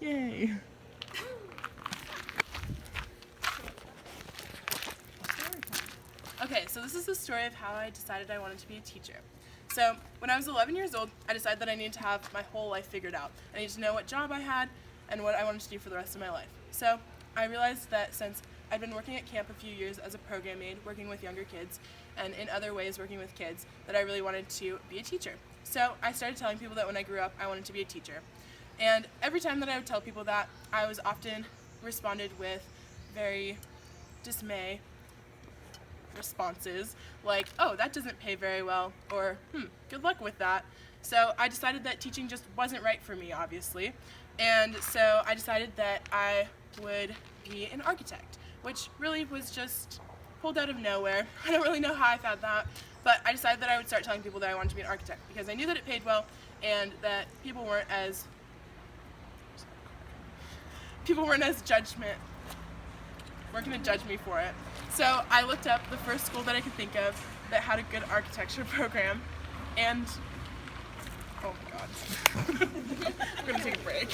Yay. Okay, so this is the story of how I decided I wanted to be a teacher. So when I was 11 years old, I decided that I needed to have my whole life figured out. I needed to know what job I had and what I wanted to do for the rest of my life. So I realized that since I'd been working at camp a few years as a program aide, working with younger kids, and in other ways working with kids, that I really wanted to be a teacher. So I started telling people that when I grew up, I wanted to be a teacher. And every time that I would tell people that, I was often responded with very dismay responses like, oh, that doesn't pay very well, or good luck with that. So I decided that teaching just wasn't right for me, obviously, and so I decided that I would be an architect, which really was just pulled out of nowhere. I don't really know how I found that, but I decided that I would start telling people that I wanted to be an architect because I knew that it paid well and that people weren't as weren't going to judge me for it. So I looked up the first school that I could think of that had a good architecture program, and oh my god, I'm going to take a break.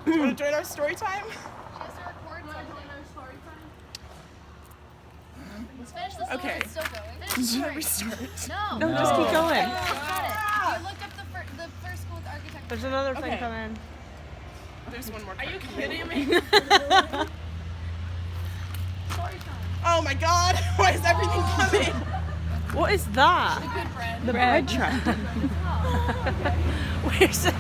Do you want to join our story time? Let's finish this Okay. one. It's still going. Should I restart? No, just keep going. Got it. You looked up the first school with architecture. There's another thing Okay. coming. There's one more. Are you kidding me? Oh my god, why is everything coming? What is that? Good bread. The bread truck. Where's it?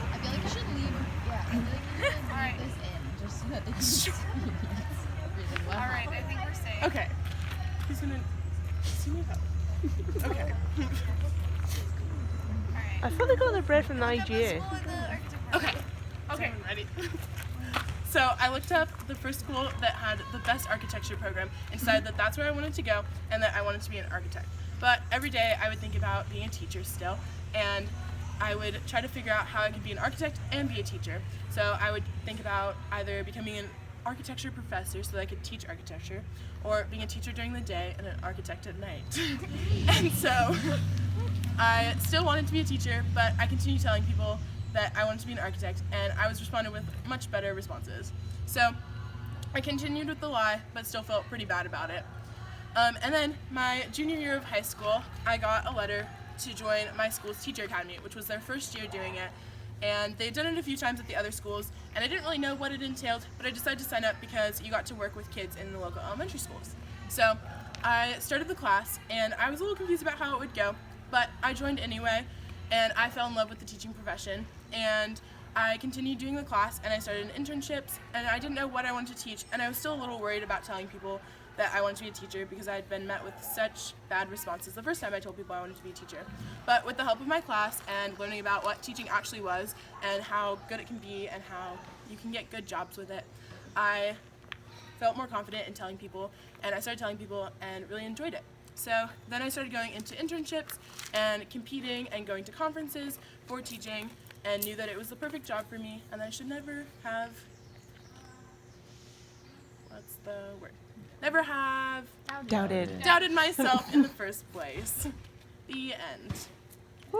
I feel like you should leave. Yeah, I feel like you should leave this in just so that they can see really well. Alright, I think we're safe. Okay. He's gonna see me help. Okay. I thought they got their bread from the IGA. Okay. Okay, I'm ready. So I looked up the first school that had the best architecture program and decided that that's where I wanted to go and that I wanted to be an architect. But every day I would think about being a teacher still, and I would try to figure out how I could be an architect and be a teacher. So I would think about either becoming an architecture professor so that I could teach architecture, or being a teacher during the day and an architect at night. And so I still wanted to be a teacher, but I continued telling people that I wanted to be an architect, and I was responded with much better responses. So I continued with the lie, but still felt pretty bad about it. And then my junior year of high school, I got a letter to join my school's teacher academy, which was their first year doing it. And they had done it a few times at the other schools, and I didn't really know what it entailed, but I decided to sign up because you got to work with kids in the local elementary schools. So I started the class, and I was a little confused about how it would go, but I joined anyway, and I fell in love with the teaching profession. And I continued doing the class, and I started internships, and I didn't know what I wanted to teach, and I was still a little worried about telling people that I wanted to be a teacher because I had been met with such bad responses the first time I told people I wanted to be a teacher. But with the help of my class and learning about what teaching actually was and how good it can be and how you can get good jobs with it, I felt more confident in telling people, and I started telling people and really enjoyed it. So then I started going into internships and competing and going to conferences for teaching, and knew that it was the perfect job for me and that I should never have, never have Doubted. doubted myself in the first place. The end. Woo.